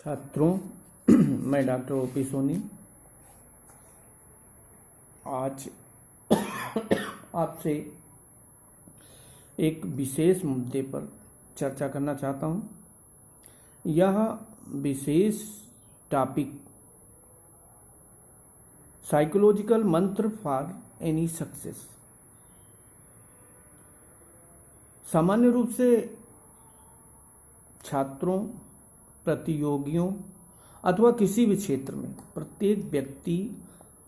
छात्रों, मैं doctor OP Soni आज आपसे एक विशेष मुद्दे पर चर्चा करना चाहता हूँ। यह विशेष टॉपिक साइकोलॉजिकल मंत्र फॉर एनी सक्सेस। सामान्य रूप से छात्रों, प्रतियोगियों अथवा किसी भी क्षेत्र में प्रत्येक व्यक्ति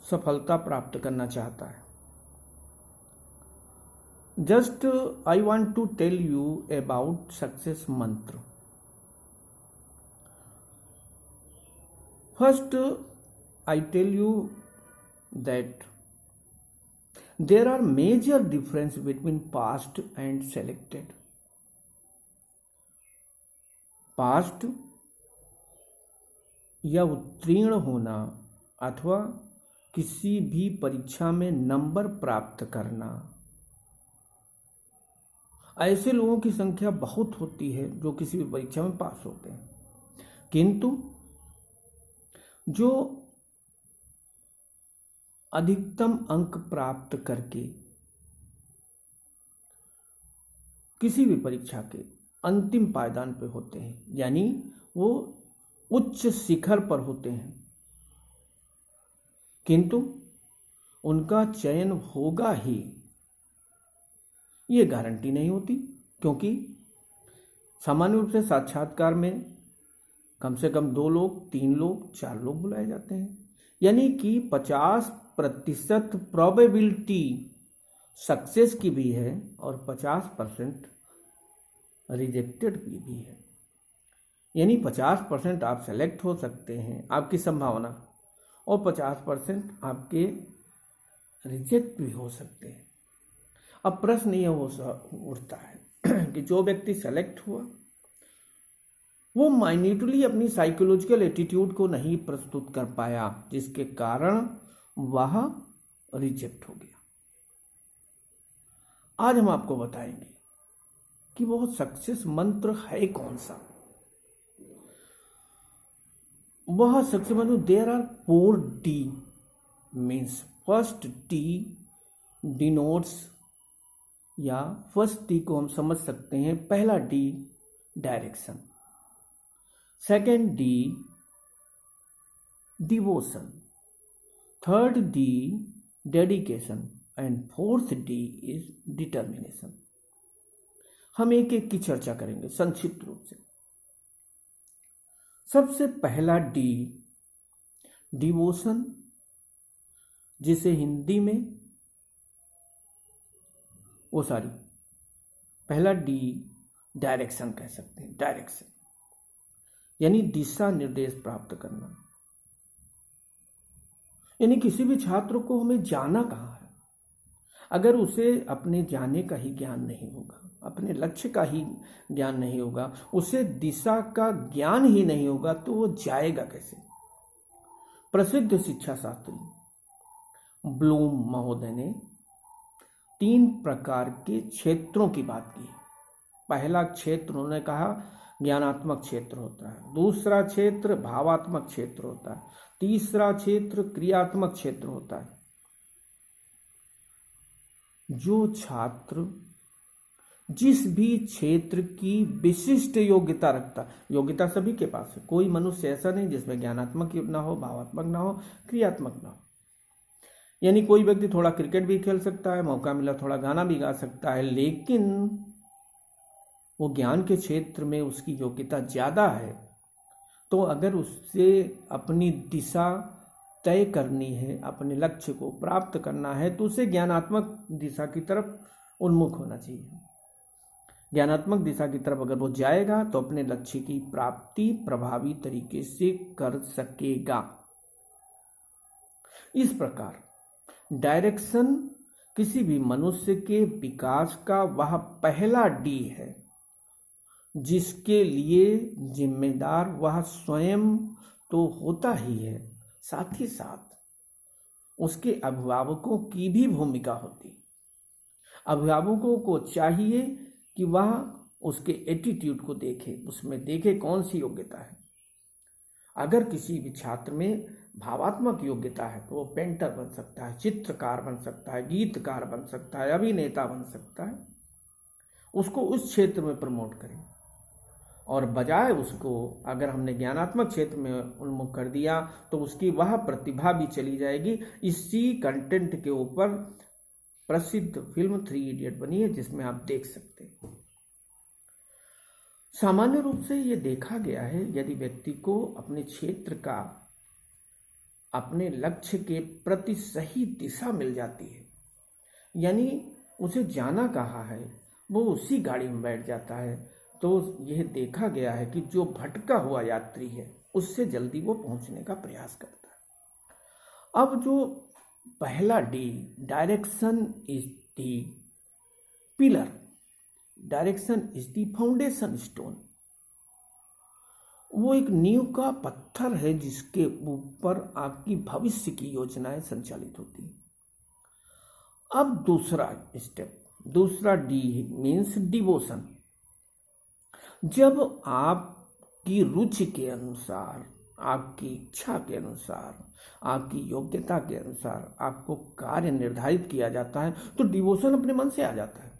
सफलता प्राप्त करना चाहता है। Just I want to tell you about success mantra. First, I tell you that there are major difference between past and selected. Past या उत्तीर्ण होना अथवा किसी भी परीक्षा में नंबर प्राप्त करना, ऐसे लोगों की संख्या बहुत होती है जो किसी भी परीक्षा में पास होते हैं, किंतु जो अधिकतम अंक प्राप्त करके किसी भी परीक्षा के अंतिम पायदान पे होते हैं, यानी वो उच्च शिखर पर होते हैं, किंतु उनका चयन होगा ही ये गारंटी नहीं होती, क्योंकि सामान्य रूप से साक्षात्कार में कम से कम 2 लोग, 3 लोग, 4 लोग बुलाए जाते हैं, यानी कि 50% प्रोबेबिलिटी सक्सेस की भी है और 50% रिजेक्टेड की भी है। यानी 50% आप सेलेक्ट हो सकते हैं, आपकी संभावना, और 50% आपके रिजेक्ट भी हो सकते हैं। अब प्रश्न ये उठता है कि जो व्यक्ति सेलेक्ट हुआ वो माइन्यूटली अपनी साइकोलॉजिकल एटीट्यूड को नहीं प्रस्तुत कर पाया, जिसके कारण वह रिजेक्ट हो गया। आज हम आपको बताएंगे कि वो सक्सेस मंत्र है कौन सा। वह सक्सेस मंत्र, there are 4 D means first D denotes, या फर्स्ट D को हम समझ सकते हैं, पहला D direction, second D devotion, third D dedication and fourth D is determination. हम एक एक की चर्चा करेंगे संक्षिप्त रूप से। सबसे पहला D डिवोशन, जिसे हिंदी में पहला D डायरेक्शन कह सकते हैं। डायरेक्शन यानी दिशा निर्देश प्राप्त करना, यानी किसी भी छात्र को हमें जाना कहाँ है। अगर उसे अपने जाने का ही ज्ञान नहीं होगा, अपने लक्ष्य का ही ज्ञान नहीं होगा, उसे दिशा का ज्ञान ही नहीं होगा, तो वो जाएगा कैसे। प्रसिद्ध शिक्षा शास्त्री ब्लूम महोदय ने 3 प्रकार के क्षेत्रों की बात की। पहला क्षेत्र उन्होंने कहा ज्ञानात्मक क्षेत्र होता है, दूसरा क्षेत्र भावात्मक क्षेत्र होता है, तीसरा क्षेत्र क्रियात्मक क्षेत्र होता है। जो छात्र जिस भी क्षेत्र की विशिष्ट योग्यता रखता है, योग्यता सभी के पास है, कोई मनुष्य ऐसा नहीं जिसमें ज्ञानात्मक ना हो, भावात्मक ना हो, क्रियात्मक ना हो। यानी कोई व्यक्ति थोड़ा क्रिकेट भी खेल सकता है, मौका मिला थोड़ा गाना भी गा सकता है, लेकिन वो ज्ञान के क्षेत्र में उसकी योग्यता ज़्यादा है, तो अगर उससे अपनी दिशा तय करनी है, अपने लक्ष्य को प्राप्त करना है, तो उसे ज्ञानात्मक दिशा की तरफ उन्मुख होना चाहिए। ज्ञानात्मक दिशा की तरफ अगर वो जाएगा तो अपने लक्ष्य की प्राप्ति प्रभावी तरीके से कर सकेगा। इस प्रकार डायरेक्शन किसी भी मनुष्य के विकास का वह पहला D है, जिसके लिए जिम्मेदार वह स्वयं तो होता ही है, साथ ही साथ उसके अभिभावकों की भी भूमिका होती। अभिभावकों को चाहिए कि वह उसके एटीट्यूड को देखे, उसमें देखे कौन सी योग्यता है। अगर किसी भी छात्र में भावात्मक योग्यता है तो वो पेंटर बन सकता है, चित्रकार बन सकता है, गीतकार बन सकता है, अभिनेता बन सकता है। उसको उस क्षेत्र में प्रमोट करें, और बजाय उसको अगर हमने ज्ञानात्मक क्षेत्र में उन्मुख कर दिया तो उसकी वह प्रतिभा भी चली जाएगी। इसी कंटेंट के ऊपर प्रसिद्ध फिल्म 3 इडियट बनी है, जिसमें आप देख सकते हैं। सामान्य रूप से ये देखा गया है, यदि व्यक्ति को अपने क्षेत्र का, अपने लक्ष्य के प्रति सही दिशा मिल जाती है, यानी उसे जाना कहाँ है, वो उसी गाड़ी में बैठ जाता है, तो यह देखा गया है कि जो भटका हुआ यात्री है उससे जल्दी वो पहुंचने का प्रयास करता है। अब जो पहला D, direction is the pillar, direction is the foundation stone, वो एक नींव का पत्थर है जिसके ऊपर आपकी भविष्य की योजनाएं संचालित होती हैं। अब दूसरा स्टेप, दूसरा डी मीन्स डिवोशन। जब आपकी रुचि के अनुसार, आपकी इच्छा के अनुसार, आपकी योग्यता के अनुसार आपको कार्य निर्धारित किया जाता है तो डिवोशन अपने मन से आ जाता है।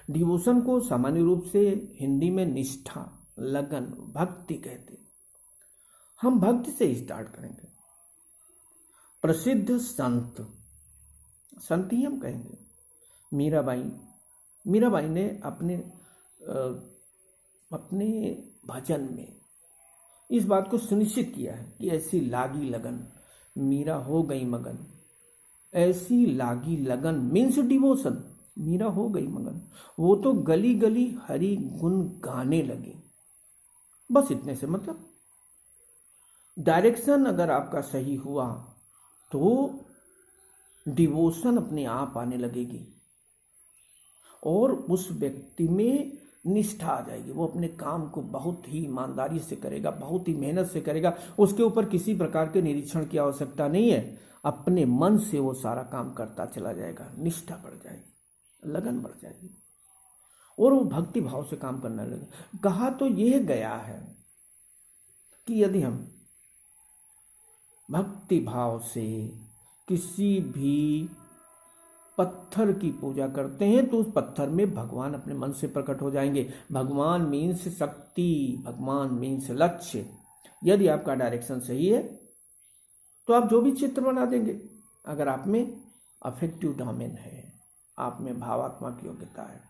डिवोशन को सामान्य रूप से हिंदी में निष्ठा, लगन, भक्ति कहते हैं। हम भक्ति से स्टार्ट करेंगे। प्रसिद्ध संत, संत ही हम कहेंगे, मीराबाई ने अपने भजन में इस बात को सुनिश्चित किया है कि ऐसी लागी लगन मीरा हो गई मगन। ऐसी लागी लगन मीन्स डिवोशन, मीरा हो गई मगन। वो तो गली गली हरि गुण गाने लगी। बस इतने से मतलब डायरेक्शन अगर आपका सही हुआ तो डिवोशन अपने आप आने लगेगी और उस व्यक्ति में निष्ठा आ जाएगी। वो अपने काम को बहुत ही ईमानदारी से करेगा, बहुत ही मेहनत से करेगा। उसके ऊपर किसी प्रकार के निरीक्षण की आवश्यकता नहीं है। अपने मन से वो सारा काम करता चला जाएगा। निष्ठा बढ़ जाएगी, लगन बढ़ जाएगी और वो भक्ति भाव से काम करने लगेगा। कहा तो यह गया है कि यदि हम भक्ति भाव से किसी भी पत्थर की पूजा करते हैं तो उस पत्थर में भगवान अपने मन से प्रकट हो जाएंगे। भगवान मीन्स शक्ति, भगवान मीन्स लक्ष्य। यदि आपका डायरेक्शन सही है तो आप जो भी चित्र बना देंगे, अगर आप में अफेक्टिव डोमेन है, आप में भावात्मक योग्यता है,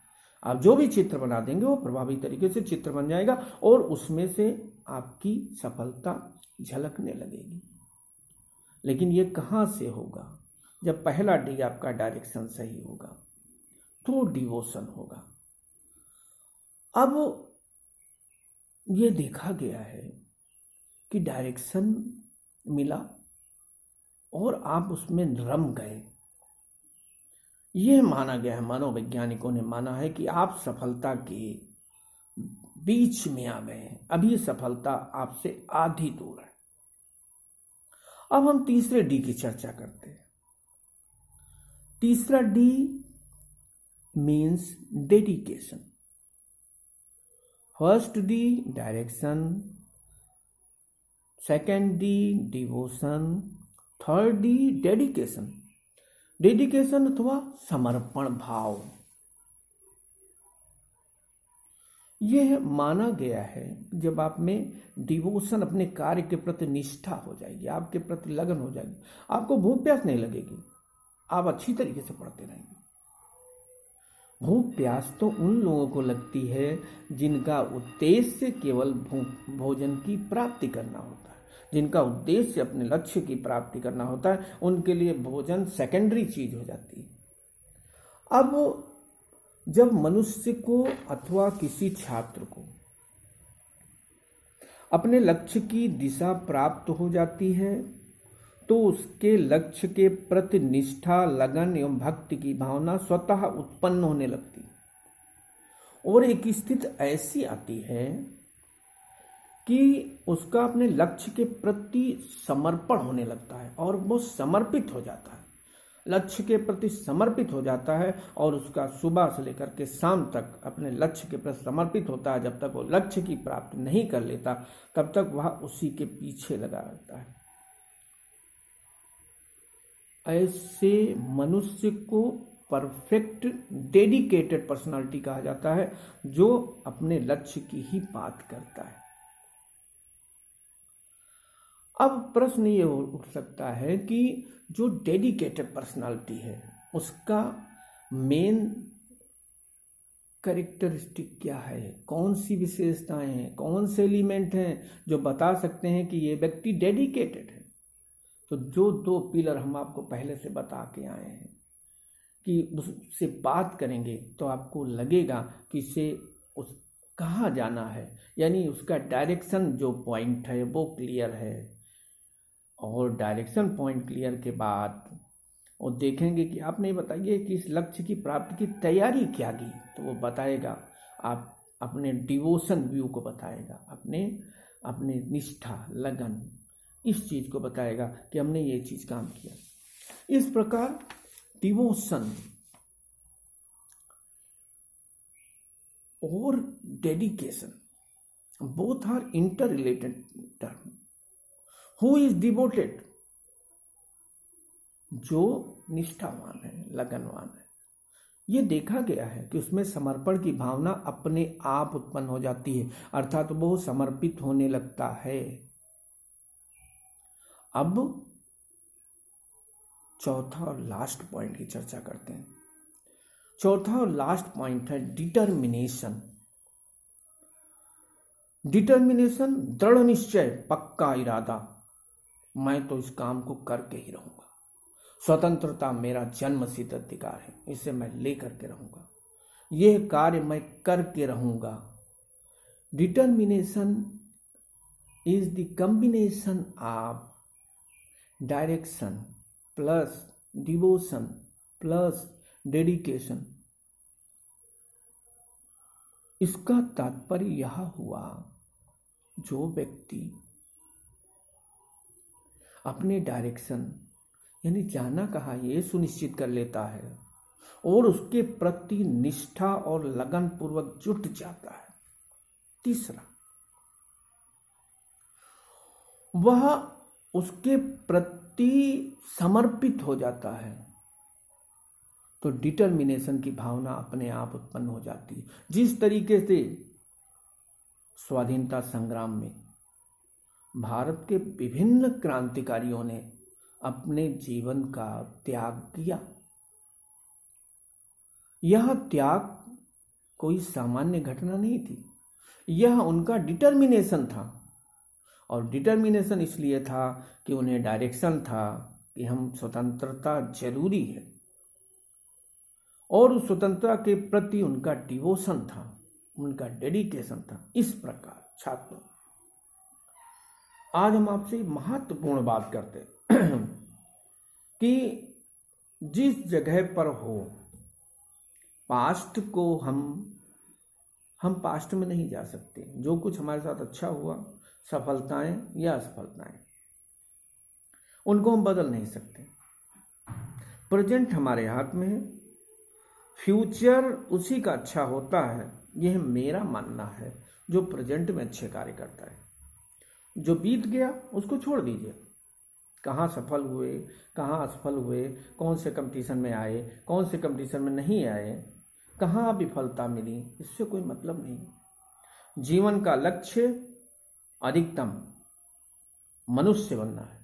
आप जो भी चित्र बना देंगे वो प्रभावी तरीके से चित्र बन जाएगा और उसमें से आपकी सफलता झलकने लगेगी। लेकिन ये कहाँ से होगा? जब पहला डी आपका डायरेक्शन सही होगा तो डिवोशन होगा। अब ये देखा गया है कि डायरेक्शन मिला और आप उसमें रम गए। यह माना गया है, मनोवैज्ञानिकों ने माना है कि आप सफलता के बीच में आ गए हैं। अभी सफलता आपसे आधी दूर है। अब हम तीसरे डी की चर्चा करते हैं। तीसरा D means dedication. First D direction, second D devotion, third D dedication. Dedication अथवा समर्पण भाव। यह माना गया है जब आप में डिवोशन, अपने कार्य के प्रति निष्ठा हो जाएगी, आपके प्रति लगन हो जाएगी, आपको भूख प्यास नहीं लगेगी, आप अच्छी तरीके से पढ़ते रहेंगे। भूख प्यास तो उन लोगों को लगती है जिनका उद्देश्य केवल भोजन की प्राप्ति करना होता है, जिनका उद्देश्य अपने लक्ष्य की प्राप्ति करना होता है। उनके लिए भोजन सेकेंडरी चीज हो जाती है। अब जब मनुष्य को अथवा किसी छात्र को अपने लक्ष्य की दिशा प्राप्त हो जाती है तो उसके लक्ष्य के प्रति निष्ठा, लगन एवं भक्ति की भावना स्वतः उत्पन्न होने लगती है और एक स्थिति ऐसी आती है कि उसका अपने लक्ष्य के प्रति समर्पण होने लगता है और वो समर्पित हो जाता है। लक्ष्य के प्रति समर्पित हो जाता है और उसका सुबह से लेकर के शाम तक अपने लक्ष्य के प्रति समर्पित होता है, जब तक वो लक्ष्य की प्राप्ति नहीं कर लेता तब तक वह उसी के पीछे लगा रहता है। ऐसे मनुष्य को परफेक्ट डेडिकेटेड पर्सनालिटी कहा जाता है, जो अपने लक्ष्य की ही बात करता है। अब प्रश्न ये उठ सकता है कि जो डेडिकेटेड पर्सनालिटी है उसका मेन कैरेक्टरिस्टिक क्या है, कौन सी विशेषताएं हैं, कौन से एलिमेंट हैं जो बता सकते हैं कि ये व्यक्ति डेडिकेटेड है। तो जो 2 पिलर हम आपको पहले से बता के आए हैं कि उससे बात करेंगे तो आपको लगेगा कि इसे उस कहाँ जाना है, यानी उसका डायरेक्शन जो पॉइंट है वो क्लियर है। और डायरेक्शन पॉइंट क्लियर के बाद वो देखेंगे कि आपने बताइए कि इस लक्ष्य की प्राप्ति की तैयारी क्या की, तो वो बताएगा, आप अपने डिवोशन व्यू को बताएगा, अपने निष्ठा लगन इस चीज़ को बताएगा कि हमने ये चीज़ काम किया। इस प्रकार डिवोशन और dedication both are interrelated term. Who is devoted, जो निष्ठावान है, लगनवान है, ये देखा गया है कि उसमें समर्पण की भावना अपने आप उत्पन्न हो जाती है, अर्थात वो समर्पित होने लगता है। अब चौथा और लास्ट पॉइंट की चर्चा करते हैं। चौथा और लास्ट पॉइंट है डिटर्मिनेशन। डिटर्मिनेशन, दृढ़ निश्चय, पक्का इरादा, मैं तो इस काम को करके ही रहूंगा। स्वतंत्रता मेरा जन्मसिद्ध अधिकार है, इसे मैं लेकर के रहूंगा, यह कार्य मैं करके रहूंगा। Determination is the combination of direction plus devotion plus dedication. इसका तात्पर्य यह हुआ, जो व्यक्ति अपने डायरेक्शन यानी जाना कहाँ ये सुनिश्चित कर लेता है और उसके प्रति निष्ठा और लगन पूर्वक जुट जाता है। तीसरा, वह उसके प्रति समर्पित हो जाता है, तो डिटर्मिनेशन की भावना अपने आप उत्पन्न हो जाती है। जिस तरीके से स्वाधीनता संग्राम में भारत के विभिन्न क्रांतिकारियों ने अपने जीवन का त्याग किया, यह त्याग कोई सामान्य घटना नहीं थी, यह उनका डिटर्मिनेशन था। और डिटर्मिनेशन इसलिए था कि उन्हें डायरेक्शन था कि हम स्वतंत्रता जरूरी है, और उस स्वतंत्रता के प्रति उनका डिवोशन था, उनका डेडिकेशन था। इस प्रकार छात्रों, आज हम आपसे महत्वपूर्ण बात करते हैं कि जिस जगह पर हो, पास्ट को हम पास्ट में नहीं जा सकते। जो कुछ हमारे साथ अच्छा हुआ, सफलताएं या असफलताएं, उनको हम बदल नहीं सकते। प्रेजेंट हमारे हाथ में है, फ्यूचर उसी का अच्छा होता है, यह मेरा मानना है, जो प्रेजेंट में अच्छे कार्य करता है। जो बीत गया उसको छोड़ दीजिए, कहाँ सफल हुए, कहाँ असफल हुए, कौन से कंपटीशन में आए, कौन से कंपटीशन में नहीं आए, कहाँ विफलता मिली, इससे कोई मतलब नहीं। जीवन का लक्ष्य अधिकतम मनुष्य बनना है।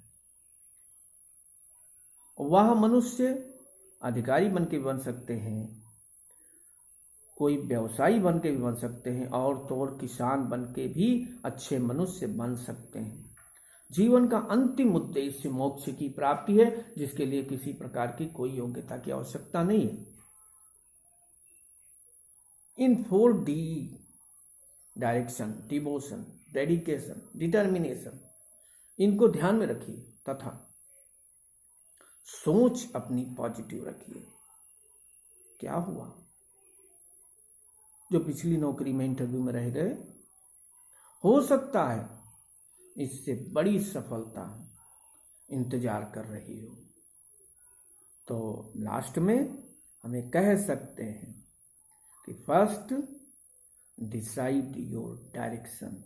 वह मनुष्य अधिकारी बन के बन सकते हैं, कोई व्यवसायी बन के भी बन सकते हैं, और तो और किसान बन के भी अच्छे मनुष्य बन सकते हैं। जीवन का अंतिम उद्देश्य मोक्ष की प्राप्ति है, जिसके लिए किसी प्रकार की कोई योग्यता की आवश्यकता नहीं है। इन 4D, direction, devotion, dedication, determination, इनको ध्यान में रखिए तथा सोच अपनी पॉजिटिव रखिए। क्या हुआ, जो पिछली नौकरी में इंटरव्यू में रह गए, हो सकता है इससे बड़ी सफलता इंतजार कर रही हो। तो लास्ट में हमें कह सकते हैं कि first decide your direction,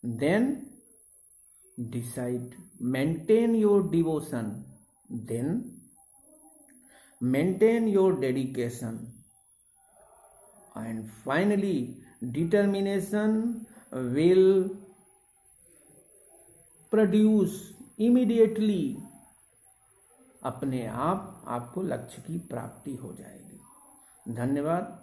then maintain your devotion, then maintain your dedication, and finally determination will produce immediately, अपने आप आपको लक्ष्य की प्राप्ति हो जाएगी। धन्यवाद।